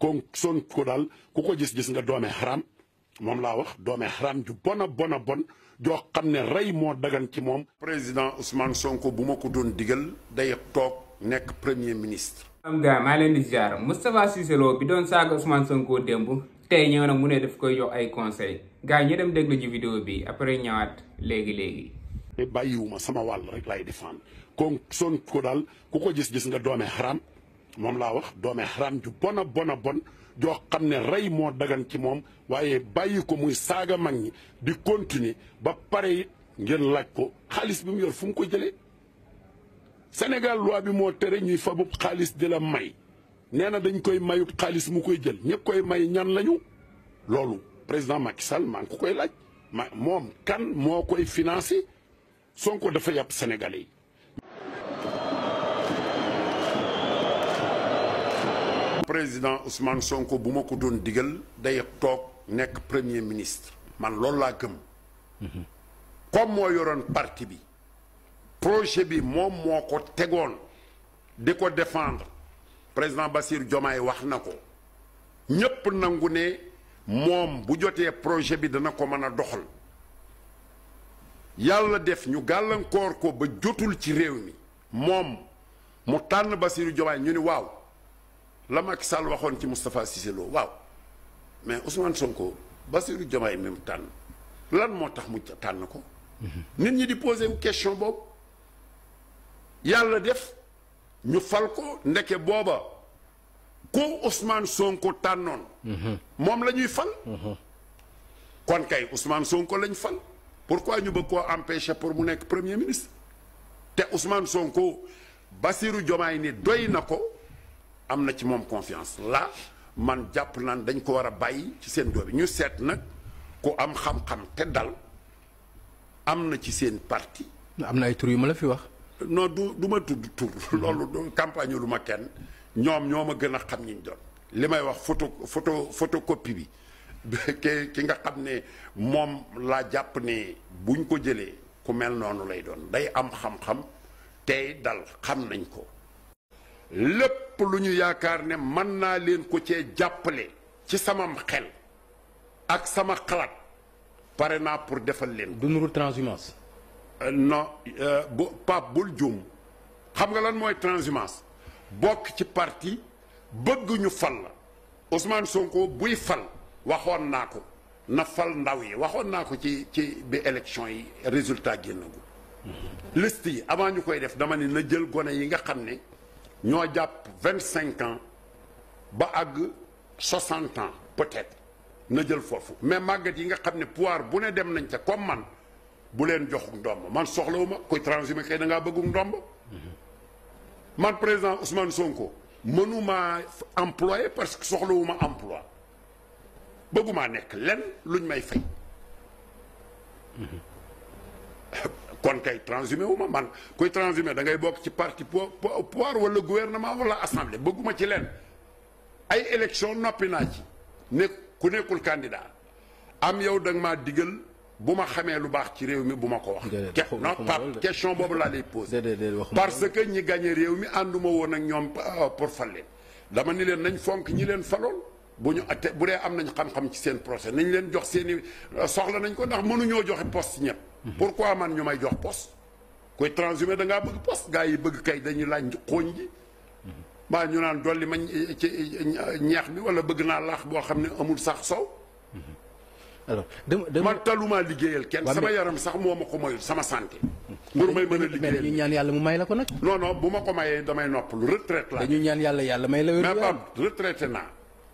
kon Sonko daal ku ko gis nga doome xaram moom laa wax doome xaram ju bon joo xam ne rey moo dagan ci moom. président Ousmane Sonko bu ma ko doon digal day toog nekk premier ministre. am gaa maa leen di ziar Moustapha Cissé Lo bi doon saaga Ousmane Sonko démb tey ñëw na mu ne daf koy jox ay conseil gars ñu dem déglu ji vidéo bi après ñëwaat léegi. te bàyyiwuma sama wàll rek lay défendre kon Sonko daal ku ko gis nga doome xaram moom laa wax doome xaram ju bon joo xam ne rey moo dagan ci moom waaye bàyyi ko muy saaga mag ñi di continuer ba pare it ngeen laaj ko xaalis bi mu yor fu mu ko jëlee Sénégal loi bi moo tere ñuy fabub xaalis di la may nee na dañ koy mayut xaalis mu koy jël ñëpp koy may ñan lañu loolu président Macky Sall maa ngi ko koy laaj moom kan moo koy financé Sonko dafa yàpp Sénégalais yi. président Ousmane Sonko bu ma ko doon digal day toog nekk premier ministre man loolu laa gëm. comme moo yoroon parti bi projet bi moom moo ko tegoon di ko défendre président Bassirou Diomaye wax na ko ñépp nangu ne moom bu jotee projet bi dana ko mën a doxal yàlla def ñu gàllankoor ko ba jotul ci réew mi moom mu tànn Bassirou Diomaye ñu ni waaw la Macky Sall waxoon ci Moustapha Cissé Lo waaw mais Ousmane Sonko Bassirou Diomaye même tànn lan moo tax mu tànn ko nit ñi di poser une question boobu yàlla def ñu fal ko ndeke booba ko Ousmane Sonko tànnoon moom la ñuy fal kon kay Ousmane Sonko lañ fal pourquoi ñu bëgg koo empêcher pour mu nekk premier ministre te Ousmane Sonko Bassirou Diomaye ni doy na ko am na ci moom confiance là man jàpp naan dañ ko war a bàyyi ci seen doo bi ñu seet nag ku am xam-xam te dal am na ci seen parti. am na ay tur yu ma la fi wax. non du ma tudd tur. loolu campagne lu ma kenn ñoom ñoo ma gën a xam ñi ñu doon. li may wax photocopie bi ki nga xam ne moom laa jàpp ne buñ ko jëlee ku mel noonu lay doon day am xam-xam tey dal xam nañ ko. lépp lu ñu yaakaar ne mën naa leen ko cee jàppale ci samam xel ak sama xalaat pare naa pour defal leen. du nuru transhumance. non bu Pape bul juum xam nga lan mooy transhumance bokk ci parti bëgg ñu fal la Ousmane Sonko buy fal waxoon naa ko na fal ndaw yi waxoon naa ko ci bi élection yi résultat génnagul. liste yi avant ñu koy def dama ne na jël gone yi nga xam ne ñoo jàpp 25 ans ba àgg 60 ans peut-être na jël foofu mais màggat yi nga xam ne pouvoir bu ne dem nañ ca comme man bu leen joxu ndomb man soxlawuma koy transhumé kay da ngaa bëggu ndomb man président Ousmane Sonko mënuma employé parce que soxlawuma emploi bëggumaa nekk lenn luñ may fay kon kay transhumé wu ma man koy transhumé da ngay bokk ci parti pouvoir wala gouvernement wala assemblée bëgguma ci leen ay élection noppi naa ci ne ku nekkul candidat am yow da nga maa digal bu ma xamee lu baax ci réew mi bu ma ko wax. non Pape question boobu laa lay posé. parce que ñi gagné réew mi ànduma woon ak ñoom pour fal leen dama ni leen nañ fonk ñi leen faloon bu ñu atte bu dee am nañ xam-xam ci seen procès nañ leen jox seen i soxla nañ ko ndax mënuñoo joxe poste ñëpp. pourquoi man ñu may jox poste koy transhumé da ngaa bëgg poste gars yi bëgg kay dañuy laaj xooñ ji maa ñu naan dolli ma ci ñeex bi wala bëgg naa laax boo xam ne amul sax sow. alors man taluma liggéeyal kenn sama yaram sax moo ma ko mayul sama santé. pour may mën a liggéeyal ñu ñaan yàlla mu may la ko nag. non non bu ma ko mayee damay noppalu retraite la. dañu ñaan yàlla may la. mais pas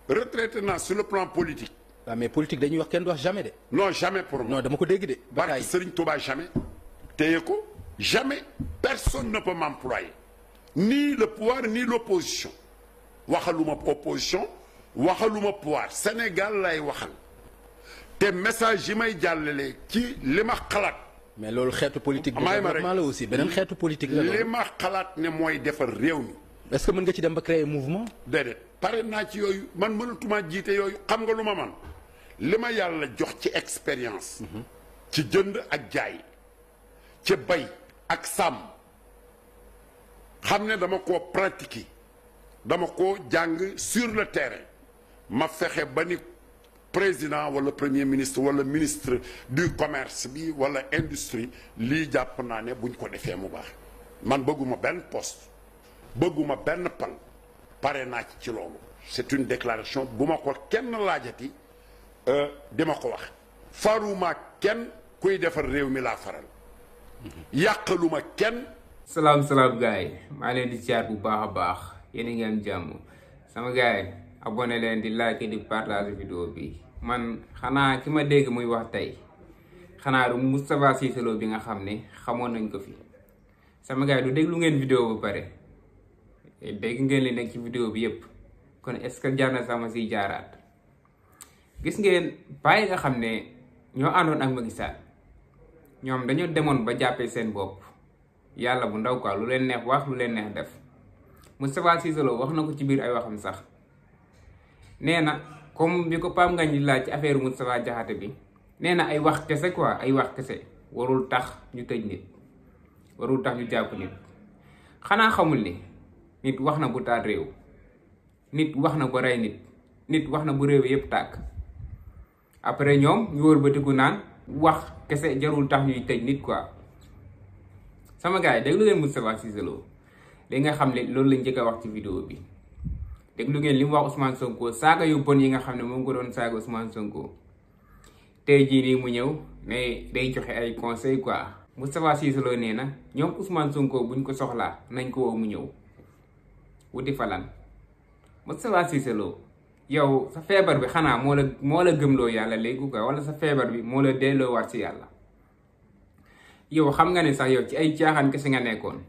retraité naa sur le plan politique. waaw mais politique dañuy wax kenn du wax jamais de. non jamais pour moi. non dama ko dégg de. barke Serigne Touba jamais. téye ko jamais personne ne peut m'employer ni le pouvoir ni l'opposition waxaluma opposition waxaluma pouvoir Sénégal lay waxal te message yi may jàllale ci li ma xalaat. mais loolu xeetu politique bi développement la aussi beneen xeetu politique la li ma xalaat ne mooy defar réew mi. est-ce que mën nga ci dem ba créer mouvement. déedéet pare naa ci yooyu man mënatuma jiite yooyu xam nga lu ma man li ma yàlla jox ci expérience. ci jënd ak jaay ci bay ak sàmm xam ne dama ko pratiquer dama ko jàng sur le terrain ma fexe ba ni président wala premier ministre wala ministre du commerce bi wala industrie lii jàpp naa ne buñ ko defee mu baax man bëgguma benn poste bëgguma benn pal pare naa ci loolu c'est une déclaration bu ma ko kenn laajati dima ko wax faruma kenn kuy defar réew mi laa faral yàqaluma kenn. salaam gars yi maa leen di ziar bu baax a baax yéen a ngi am jàmm sama gars yi abonné leen di like di partage vidéo bi man xanaa ki ma dégg muy wax tey xanaa du Moustapha Cissé Lo bi nga xam ne xamoon nañ ko fi sama gars yi du déglu ngeen vidéo ba pare dégg ngeen li nekk ci vidéo bi yépp kon est-ce que jar na sama siy jaaraat gis ngeen bàyyi nga xam ne ñoo àndoon ak Macky Sall ñoom dañoo demoon ba jàppee seen bopp yàlla bu ndaw quoi lu leen neex wax lu leen neex def Moustapha Cissé Lo wax na ko ci biir ay waxam sax nee na comme bi ko Pape Ngagne di laaj ci affaire Moustapha Diakhaté bi nee na ay wax kese quoi ay wax kese warul tax ñu tëj nit warul tax ñu jàpp nit xanaa xamul ni nit wax na bu taal réew nit wax na ba rey nit wax na bu réew yépp tàkk après ñoom ñu wër batiku naan wax kese jarul tax ñuy tëj nit quoi sama gars yi déglu ngeen Moustapha Cissé Lo li nga xam ne loolu lañ njëkk a wax ci vidéo bi déglu ngeen li mu wax Ousmane Sonko saaga yu bon yi nga xam ne moom ko doon saaga Ousmane Sonko tey jii nii mu ñëw ne day joxe ay conseil quoi Moustapha Cissé Lo nee na ñoom Ousmane Sonko buñ ko soxlaa nañ ko woo mu ñëw wuti falan Moustapha Cissé Lo yow sa feebar bi xanaa moo la gëmloo yàlla léegi quoi wala sa feebar bi moo la delloowaat ci yàlla yow xam nga ne sax yow ci ay caaxaan kese nga nekkoon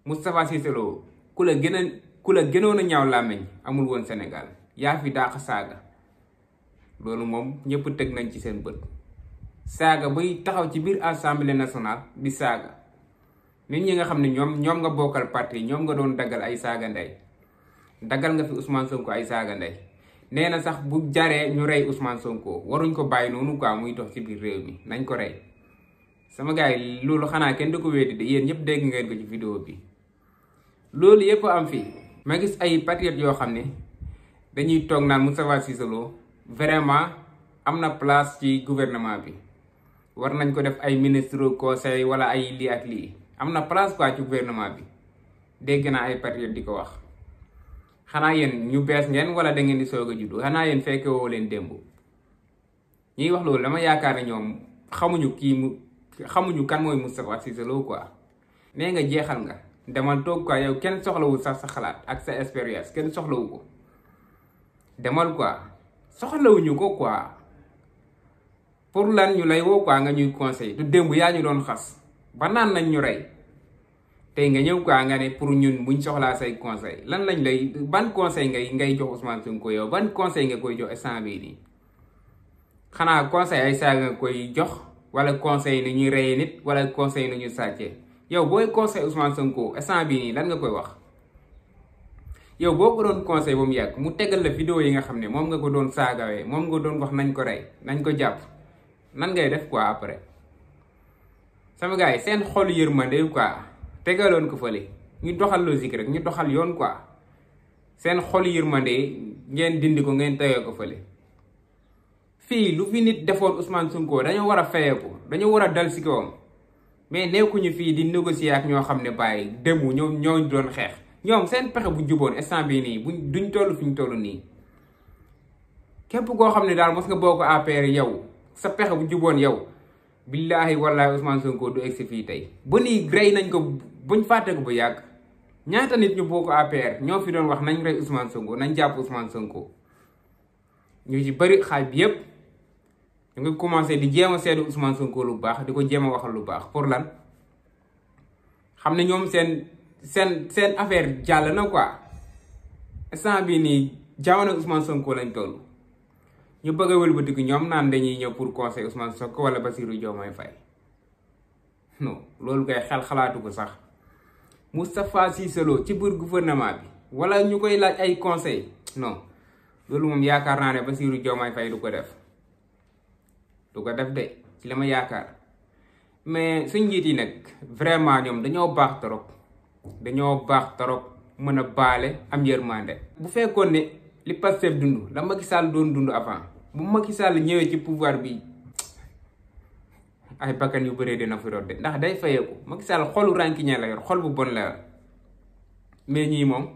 Moustapha Cissé Lo ku la gënoon a ñaaw làmmiñ amul woon Sénégal yaa fi daax saaga loolu moom ñëpp teg nañ ci seen bët saaga bay taxaw ci biir assemblée nationale di saaga nit ñi nga xam ne ñoom nga bokkal parti ñoom nga doon daggal ay saaga ndey daggal nga fi Ousmane Sonko ay saaga ndey nee na sax bu jaree ñu rey Ousmane Sonko waruñ ko bàyyi noonu quoi muy dox ci biir réew mi nañ ko rey sama gars yi loolu xanaa kenn du ko weddi de yéen ñëpp dégg ngeen ko ci vidéo bi loolu yëpp am fii ma gis ay patriotes yoo xam ne dañuy toog naan Moustapha Cissé Lo vraiment am na place ci gouvernement bi war nañ ko def ay ministre conseil wala ay lii ak lii am na place quoi ci gouvernement bi dégg naa ay patriotes di ko wax xanaa yéen ñu bees ngeen wala da ngeen di soog a juddu xanaa yéen fekke woo leen démb ñuy wax loolu dama yaakaar ne ñoom xamuñu kan mooy Moustapha Cissé Lo quoi nee nga jeexal nga demal toog quoi yow kenn soxlawul sax sa xalaat ak sa expérience kenn soxlawu ko demal quoi soxlawuñu ko quoi pour lan ñu lay woo quoi nga ñuy conseil du démb yaa ñu doon xas ba naan nañ ñu rey tey nga ñëw quoi nga ne pour ñun buñ soxlaa say conseil lan lañ lay ban conseil ngay jox Ousmane Sonko yow ban conseil nga koy jox instant bii nii xanaa conseil ay saaga nga koy jox wala conseil ni ñuy reyee nit wala conseil ni ñuy sàccee yow booy conseil Ousmane Sonko instant bii nii lan nga koy wax yow boo ko doon conseil ba mu yàgg mu tegal la vidéo yi nga xam ne moom nga ko doon saagawee moom nga doon wax nañ ko rey nañ ko jàpp nan ngay def quoi après sama gars yi seen xol yërmande quoi tegaloon ko fële ñu doxal logique rek ñu doxal yoon quoi seen xol yërmande ngeen dindi ko ngeen tegee ko fële fii lu fi nit defoon Ousmane Sonko dañoo war a fayeeku dañoo war a dal si kawam mais nekkuñu fii di négocier ak ñoo xam ne bàyyi demu ñoo doon xeex ñoom seen pexe bu juboon instant bii nii duñ toll fi ñu toll nii képp koo xam ne daal mos nga bokk APR yow sa pexe bu juboon yow billaahi wallaahi Ousmane Sonko du egsi fii tey ba nii rey nañ ko buñ fàtte ko bu yàgg ñaata nit ñu bokk APR ñoo fi doon wax nañ rey Ousmane Sonko nañ jàpp Ousmane Sonko ñu ci bëri xaaj bi yépp ñu ngi commencé di jéem a seedu Ousmane Sonko lu baax di ko jéem a waxal lu baax pour lan xam ne ñoom seen affaire jàll na quoi instant bii nii jamono Ousmane Sonko lañ toll ñu bëgg a wëlbatiku ñoom naan dañuy ñëw pour conseil Ousmane Sonko wala Bassirou Diomaye Faye non loolu kay xel xalaatu ko sax Moustapha Cissé Lo ci biir gouvernement bi wala ñu koy laaj ay conseil non loolu moom yaakaar naa ne Bassirou Diomaye Faye du ko def de ci la ma yaakaar mais suñ njiit yi nag vraiment ñoom dañoo baax torop mën a baale am yërmande bu fekkoon ne li Pastef dund la Macky Sall doon dund avant bu Macky Sall ñëwee ci pouvoir bi ay bakkan yu bëree dina fi rodde ndax day fayeeku. Macky Sall xolu rànkiñe la yor, xol bu bon la yor. mais ñii moom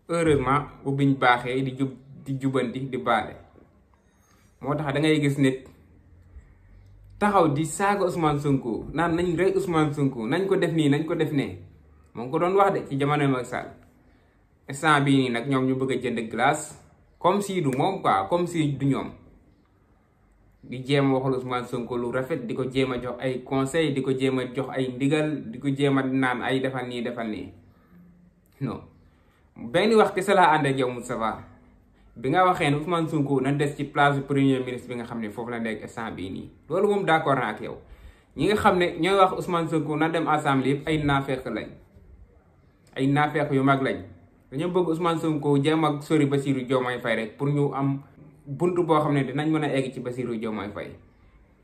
heureusement bu biñ baaxee di jubanti di baale. moo tax da ngay gis nit taxaw di saaga Ousmane Sonko naan nañ rey Ousmane Sonko nañ ko def nii nañ ko def nee moo ngi ko doon wax de ci jamono Macky Sall. instant bii nii nag ñoom ñu bëgg a jënd glace comme si du moom quoi, comme si du ñoom di jéem a waxal Ousmane Sonko lu rafet, di ko jéem a jox ay conseil, di ko jéem a jox ay ndigal, di ko jéem a naan ay defal nii defal nii. non benn wax kese laa ànd ak yow Moustapha bi nga waxee ne Ousmane Sonko na des ci place premier ministre bi nga xam ne foofu la nekk instant bii nii loolu moom d'accord na ak yow. ñi nga xam ne ñooy wax Ousmane Sonko na dem assemblée yëpp ay naafeq lañ, ay naafeq yu mag lañ. dañoo bëgg Ousmane Sonko jéem a sori Bassirou Diomaye Faye rek pour ñu am buntu boo xam ne dinañ mën a egg ci Bassirou Diomaye Faye.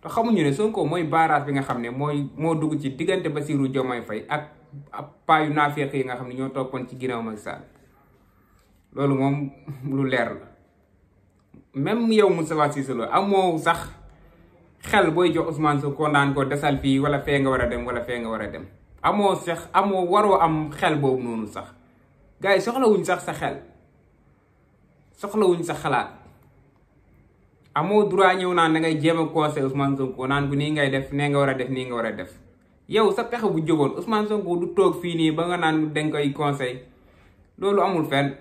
te xamuñu ne Sonko mooy barrage bi nga xam ne moo dugg ci diggante Bassirou Diomaye Faye ak paayu naafeq yi nga xam ne ñoo toppoon ci ginnaaw Macky Sall. loolu moom lu leer la même yow Moustapha Cissé Lo amoo sax xel booy jox Ousmane Sonko naan ko desal fii wala fee nga war a dem wala fee nga war a dem. amoo waroo am xel boobu noonu sax. gars yi soxlawuñ sax sa xel, soxlawuñ sa xalaat. amoo droit ñëw naan da ngay jéem a conseil Ousmane Sonko naan ko nii ngay def nee nga war a def nii nga war a def. yow sa pexe bu jógoon Ousmane Sonko du toog fii nii ba nga naan dañ koy conseil loolu amul fenn.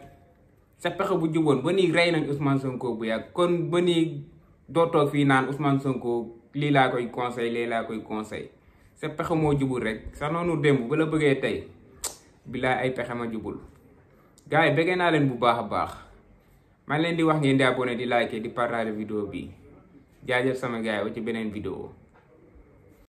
sa pexe bu juboon ba nii rey nañ Ousmane Sonko bu yàgg kon ba nii doo toog fii naan Ousmane Sonko lii laa koy conseil lii laa koy conseil sa pexe moo jubul rek sa noonu démb ba la bëggee tey bilaay ay pexe ma jubul. gars yi bëggee naa leen bu baax a baax man leen di wax ngeen di abonné di like di partager vidéo bi jaajëf sama gars yi ci beneen vidéo.